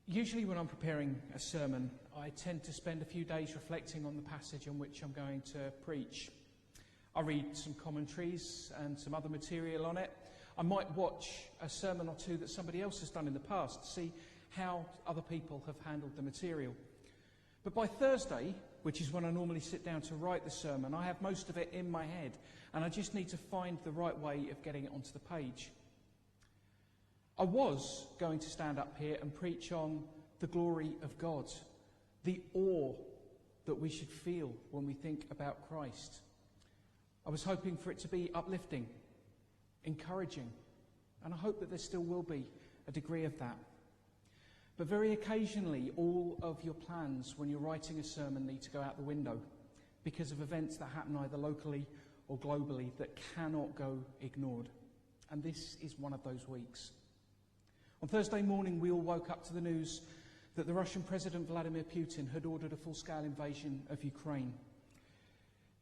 Usually when I'm preparing a sermon, I tend to spend a few days reflecting on the passage on which I'm going to preach. I read some commentaries and some other material on it. I might watch a sermon or two that somebody else has done in the past, see how other people have handled the material. But by Thursday, which is when I normally sit down to write the sermon, I have most of it in my head, and I just need to find the right way of getting it onto the page. I was going to stand up here and preach on the glory of God, the awe that we should feel when we think about Christ. I was hoping for it to be uplifting, encouraging, and I hope that there still will be a degree of that. But very occasionally, all of your plans when you're writing a sermon need to go out the window because of events that happen either locally or globally that cannot go ignored. And this is one of those weeks. On Thursday morning, we all woke up to the news that the Russian President Vladimir Putin had ordered a full-scale invasion of Ukraine.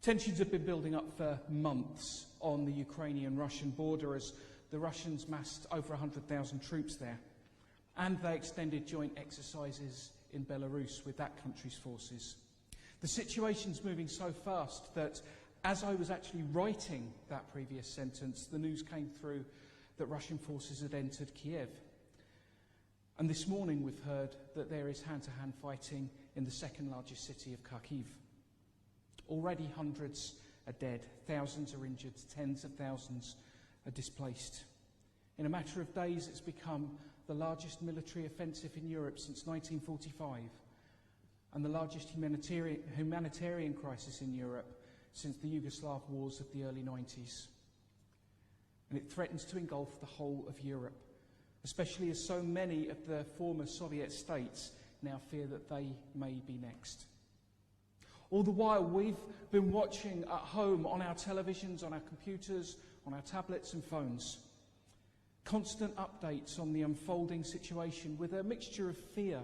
Tensions have been building up for months on the Ukrainian-Russian border as the Russians massed over 100,000 troops there. And they extended joint exercises in Belarus with that country's forces. The situation's moving so fast that as I was actually writing that previous sentence, the news came through that Russian forces had entered Kiev. And this morning we've heard that there is hand-to-hand fighting in the second largest city of Kharkiv. Already hundreds are dead, thousands are injured, tens of thousands are displaced. In a matter of days it's become the largest military offensive in Europe since 1945 and the largest humanitarian crisis in Europe since the Yugoslav wars of the early 90s. And it threatens to engulf the whole of Europe, especially as so many of the former Soviet states now fear that they may be next. All the while, we've been watching at home on our televisions, on our computers, on our tablets and phones. Constant updates on the unfolding situation with a mixture of fear,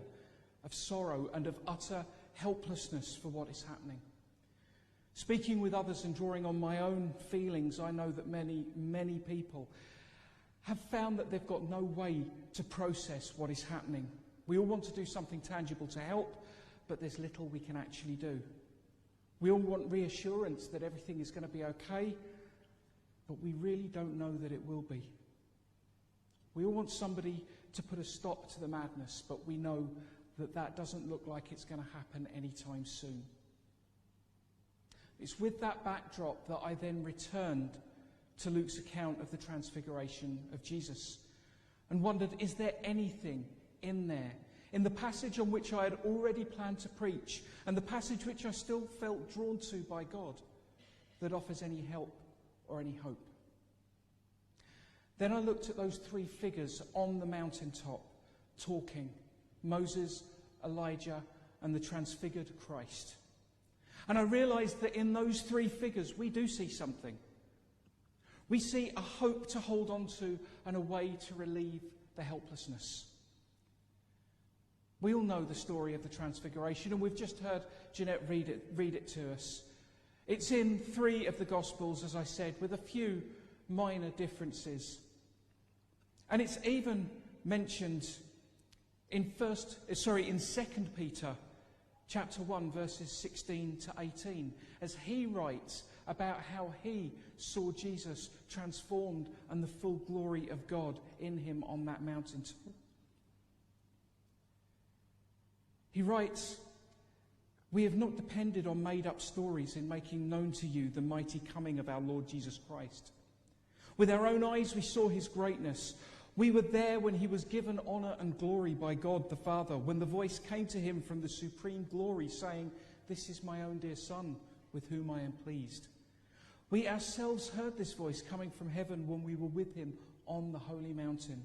of sorrow and of utter helplessness for what is happening. Speaking with others and drawing on my own feelings, I know that many people have found that they've got no way to process what is happening. We all want to do something tangible to help, but there's little we can actually do. We all want reassurance that everything is going to be okay, but we really don't know that it will be. We all want somebody to put a stop to the madness, but we know that that doesn't look like it's going to happen anytime soon. It's with that backdrop that I then returned to Luke's account of the transfiguration of Jesus and wondered, is there anything in there, in the passage on which I had already planned to preach and the passage which I still felt drawn to by God, that offers any help or any hope? Then I looked at those three figures on the mountaintop talking, Moses, Elijah and the transfigured Christ. And I realised that in those three figures we do see something. We see a hope to hold on to and a way to relieve the helplessness. We all know the story of the Transfiguration, and we've just heard Jeanette read it to us. It's in 3 of the Gospels, as I said, with a few minor differences. And it's even mentioned in 2 Peter chapter 1, verses 16 to 18, as he writes about how he saw Jesus transformed and the full glory of God in him on that mountaintop. He writes, "We have not depended on made-up stories in making known to you the mighty coming of our Lord Jesus Christ. With our own eyes we saw his greatness. We were there when he was given honor and glory by God the Father, when the voice came to him from the supreme glory saying, 'This is my own dear Son, with whom I am pleased.' We ourselves heard this voice coming from heaven when we were with him on the holy mountain."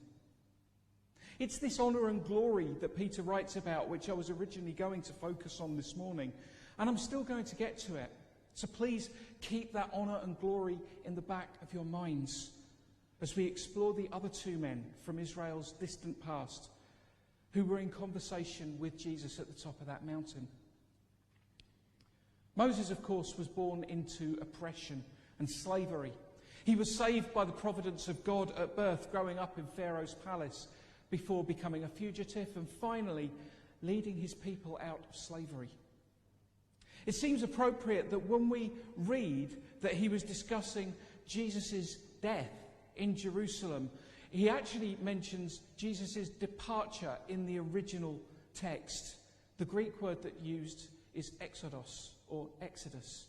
It's this honor and glory that Peter writes about, which I was originally going to focus on this morning, and I'm still going to get to it. So please keep that honor and glory in the back of your minds as we explore the other 2 men from Israel's distant past who were in conversation with Jesus at the top of that mountain. Moses, of course, was born into oppression and slavery. He was saved by the providence of God at birth, growing up in Pharaoh's palace, before becoming a fugitive and finally leading his people out of slavery. It seems appropriate that when we read that he was discussing Jesus' death in Jerusalem, he actually mentions Jesus' departure in the original text. The Greek word that used is exodos, or exodus,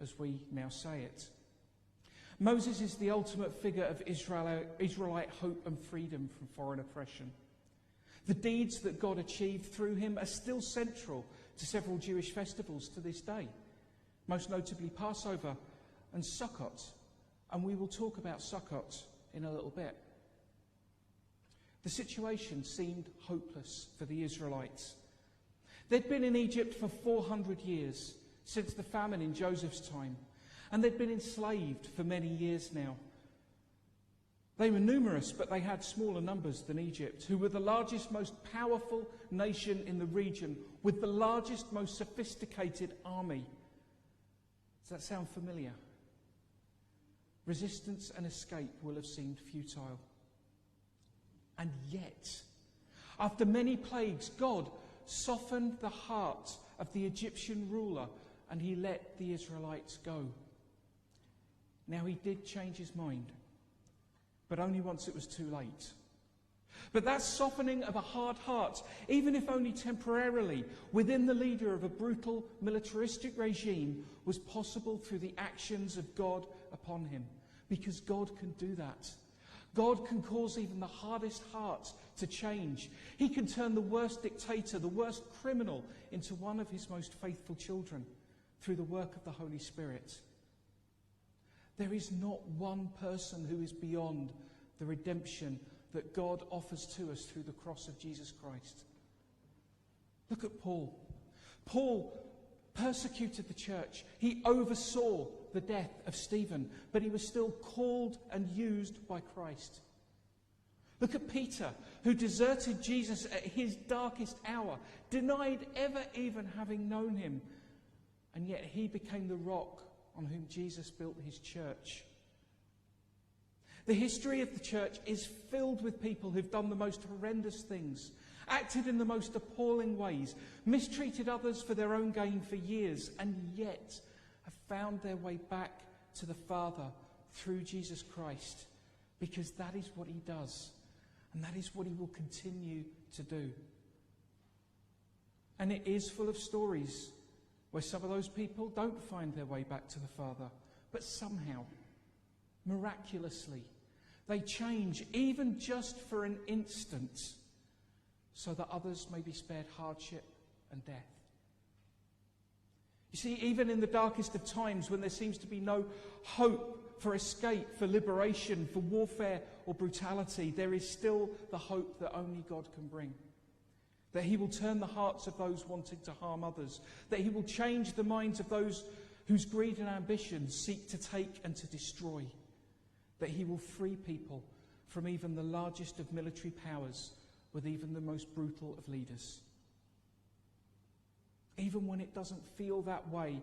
as we now say it. Moses is the ultimate figure of Israelite hope and freedom from foreign oppression. The deeds that God achieved through him are still central to several Jewish festivals to this day, most notably Passover and Sukkot, and we will talk about Sukkot in a little bit. The situation seemed hopeless for the Israelites. They'd been in Egypt for 400 years, since the famine in Joseph's time, and they'd been enslaved for many years now. They were numerous, but they had smaller numbers than Egypt, who were the largest, most powerful nation in the region, with the largest, most sophisticated army. Does that sound familiar? Resistance and escape will have seemed futile. And yet, after many plagues, God softened the heart of the Egyptian ruler and he let the Israelites go. Now, he did change his mind, but only once it was too late. But that softening of a hard heart, even if only temporarily, within the leader of a brutal militaristic regime, was possible through the actions of God upon him. Because God can do that. God can cause even the hardest hearts to change. He can turn the worst dictator, the worst criminal, into one of his most faithful children through the work of the Holy Spirit. There is not one person who is beyond the redemption that God offers to us through the cross of Jesus Christ. Look at Paul. Paul persecuted the church. He oversaw the death of Stephen, but he was still called and used by Christ. Look at Peter, who deserted Jesus at his darkest hour, denied ever even having known him, and yet he became the rock on whom Jesus built his church. The history of the church is filled with people who've done the most horrendous things, acted in the most appalling ways, mistreated others for their own gain for years, and yet have found their way back to the Father through Jesus Christ, because that is what he does, and that is what he will continue to do. And it is full of stories where some of those people don't find their way back to the Father, but somehow, miraculously, they change, even just for an instant, so that others may be spared hardship and death. You see, even in the darkest of times, when there seems to be no hope for escape, for liberation, for warfare or brutality, there is still the hope that only God can bring. That he will turn the hearts of those wanting to harm others. That he will change the minds of those whose greed and ambition seek to take and to destroy. That he will free people from even the largest of military powers, with even the most brutal of leaders. Even when it doesn't feel that way,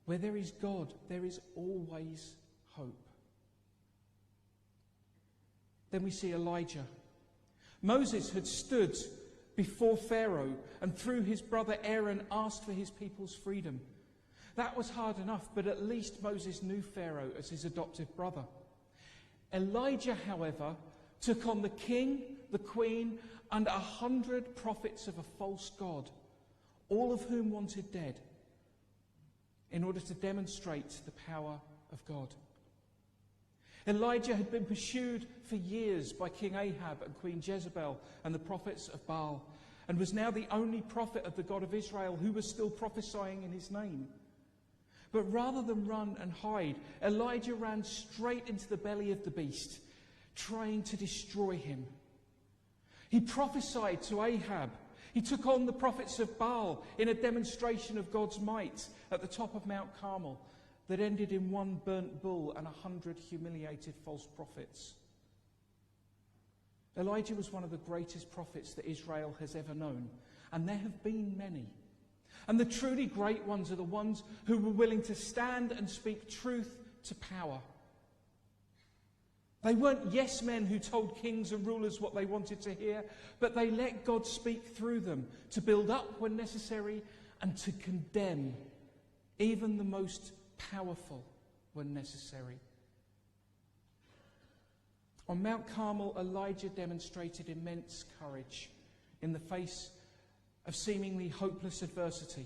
where there is God, there is always hope. Then we see Elijah. Moses had stood before Pharaoh and through his brother Aaron asked for his people's freedom. That was hard enough, but at least Moses knew Pharaoh as his adoptive brother. Elijah, however, took on the king, the queen, and 100 prophets of a false god, all of whom wanted dead, in order to demonstrate the power of God. Elijah had been pursued for years by King Ahab and Queen Jezebel and the prophets of Baal, and was now the only prophet of the God of Israel who was still prophesying in his name. But rather than run and hide, Elijah ran straight into the belly of the beast, trying to destroy him. He prophesied to Ahab. He took on the prophets of Baal in a demonstration of God's might at the top of Mount Carmel that ended in one burnt bull and 100 humiliated false prophets. Elijah was one of the greatest prophets that Israel has ever known, and there have been many. And the truly great ones are the ones who were willing to stand and speak truth to power. They weren't yes men who told kings and rulers what they wanted to hear, but they let God speak through them to build up when necessary and to condemn even the most powerful when necessary. On Mount Carmel, Elijah demonstrated immense courage in the face of seemingly hopeless adversity.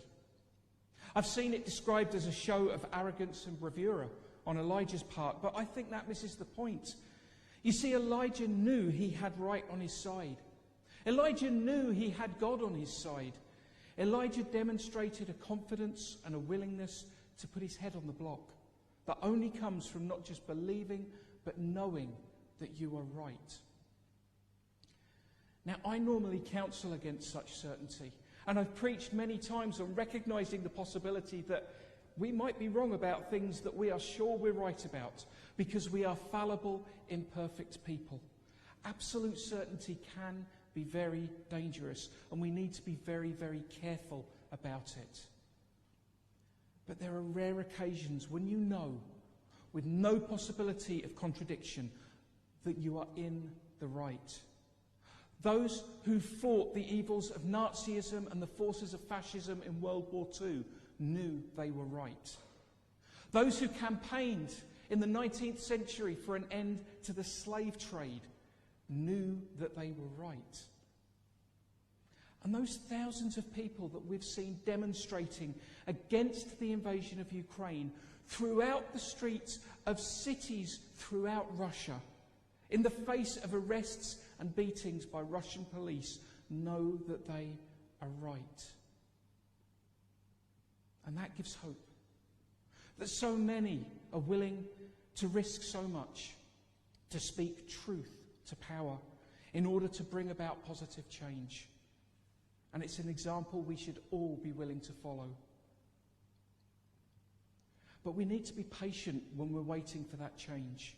I've seen it described as a show of arrogance and bravura on Elijah's part, but I think that misses the point. You see, Elijah knew he had right on his side. Elijah knew he had God on his side. Elijah demonstrated a confidence and a willingness to put his head on the block that only comes from not just believing, but knowing that you are right. Now, I normally counsel against such certainty, and I've preached many times on recognizing the possibility that we might be wrong about things that we are sure we're right about, because we are fallible, imperfect people. Absolute certainty can be very dangerous, and we need to be very, very careful about it. But there are rare occasions when you know, with no possibility of contradiction, that you are in the right. Those who fought the evils of Nazism and the forces of fascism in World War II knew they were right. Those who campaigned in the 19th century for an end to the slave trade knew that they were right. And those thousands of people that we've seen demonstrating against the invasion of Ukraine throughout the streets of cities throughout Russia, in the face of arrests and beatings by Russian police, know that they are right. And that gives hope. That so many are willing to risk so much to speak truth to power in order to bring about positive change. And it's an example we should all be willing to follow. But we need to be patient when we're waiting for that change.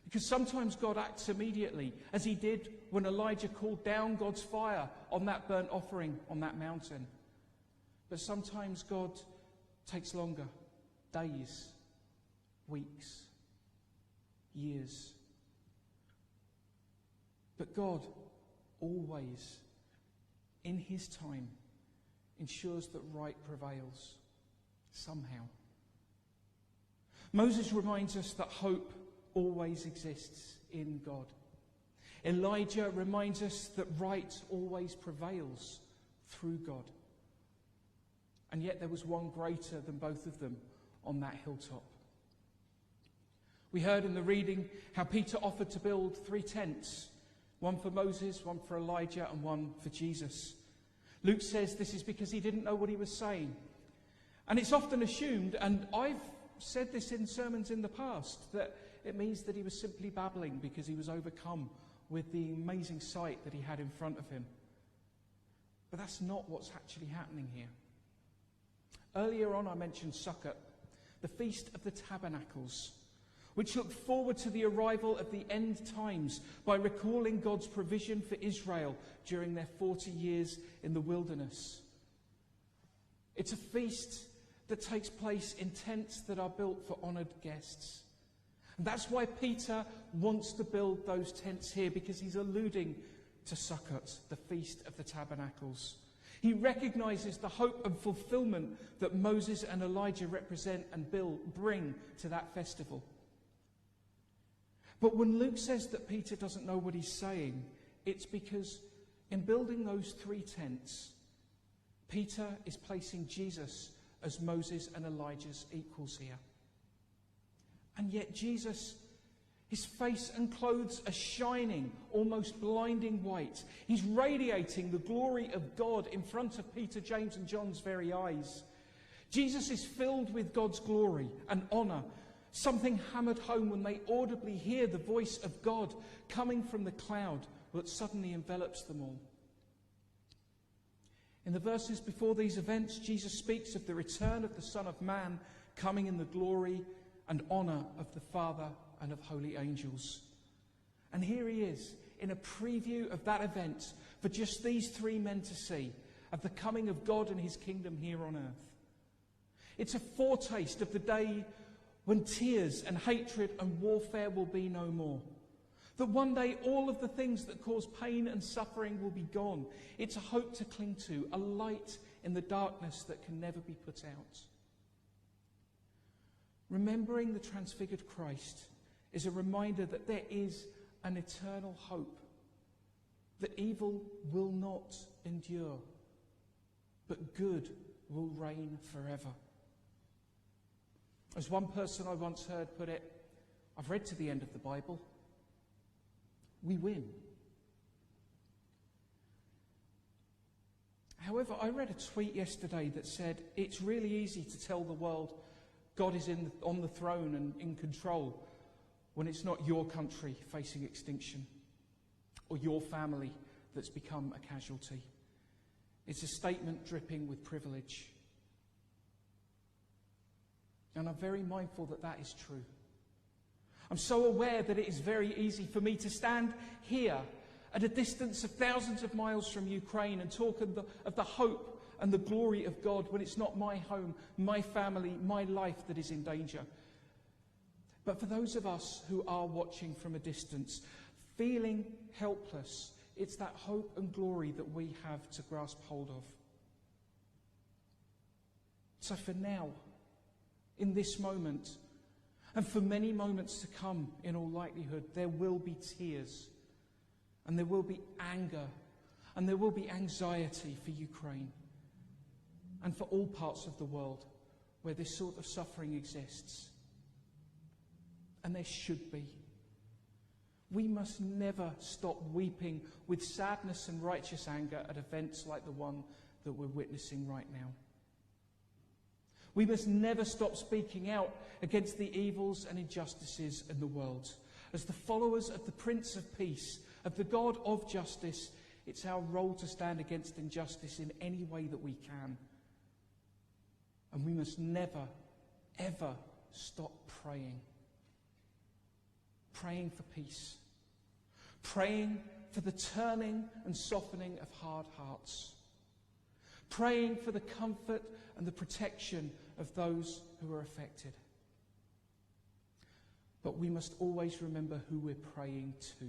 Because sometimes God acts immediately, as he did when Elijah called down God's fire on that burnt offering on that mountain. But sometimes God takes longer, days, weeks, years. But God always, in his time, ensures that right prevails, somehow. Moses reminds us that hope always exists in God. Elijah reminds us that right always prevails through God. And yet there was one greater than both of them on that hilltop. We heard in the reading how Peter offered to build 3 tents, one for Moses, one for Elijah, and one for Jesus. Luke says this is because he didn't know what he was saying. And it's often assumed, and I've said this in sermons in the past, that it means that he was simply babbling because he was overcome with the amazing sight that he had in front of him. But that's not what's actually happening here. Earlier on I mentioned Sukkot, the Feast of the Tabernacles, which looked forward to the arrival of the end times by recalling God's provision for Israel during their 40 years in the wilderness. It's a feast that takes place in tents that are built for honoured guests. And that's why Peter wants to build those tents here, because he's alluding to Sukkot, the Feast of the Tabernacles. He recognises the hope and fulfilment that Moses and Elijah represent and bring to that festival. But when Luke says that Peter doesn't know what he's saying, it's because in building those 3 tents, Peter is placing Jesus as Moses and Elijah's equals here. And yet Jesus, his face and clothes are shining, almost blinding white. He's radiating the glory of God in front of Peter, James and John's very eyes. Jesus is filled with God's glory and honour, something hammered home when they audibly hear the voice of God coming from the cloud that suddenly envelops them all. In the verses before these events, Jesus speaks of the return of the Son of Man coming in the glory and honour of the Father and of holy angels. And here he is, in a preview of that event for just these 3 men to see, of the coming of God and his kingdom here on earth. It's a foretaste of the day when tears and hatred and warfare will be no more. That one day all of the things that cause pain and suffering will be gone. It's a hope to cling to, a light in the darkness that can never be put out. Remembering the transfigured Christ is a reminder that there is an eternal hope, that evil will not endure, but good will reign forever. As one person I once heard put it, I've read to the end of the Bible. We win. However, I read a tweet yesterday that said it's really easy to tell the world God is on the throne and in control when it's not your country facing extinction or your family that's become a casualty. It's a statement dripping with privilege. And I'm very mindful that that is true. I'm so aware that it is very easy for me to stand here at a distance of thousands of miles from Ukraine and talk of the hope and the glory of God when it's not my home, my family, my life that is in danger. But for those of us who are watching from a distance, feeling helpless, it's that hope and glory that we have to grasp hold of. So for now, in this moment, and for many moments to come, in all likelihood, there will be tears, and there will be anger, and there will be anxiety for Ukraine, and for all parts of the world where this sort of suffering exists. And there should be. We must never stop weeping with sadness and righteous anger at events like the one that we're witnessing right now. We must never stop speaking out against the evils and injustices in the world. As the followers of the Prince of Peace, of the God of justice, it's our role to stand against injustice in any way that we can. And we must never, ever stop praying. Praying for peace. Praying for the turning and softening of hard hearts. Praying for the comfort and the protection of those who are affected. But we must always remember who we're praying to.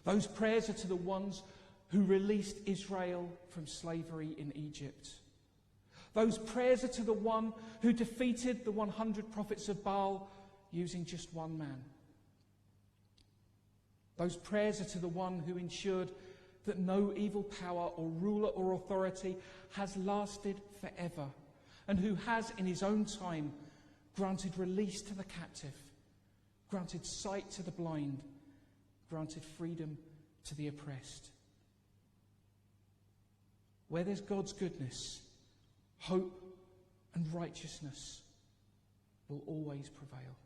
Those prayers are to the ones who released Israel from slavery in Egypt. Those prayers are to the one who defeated the 100 prophets of Baal using just one man. Those prayers are to the one who ensured that no evil power or ruler or authority has lasted forever, and who has in his own time granted release to the captive, granted sight to the blind, granted freedom to the oppressed. Where there's God's goodness, hope and righteousness will always prevail.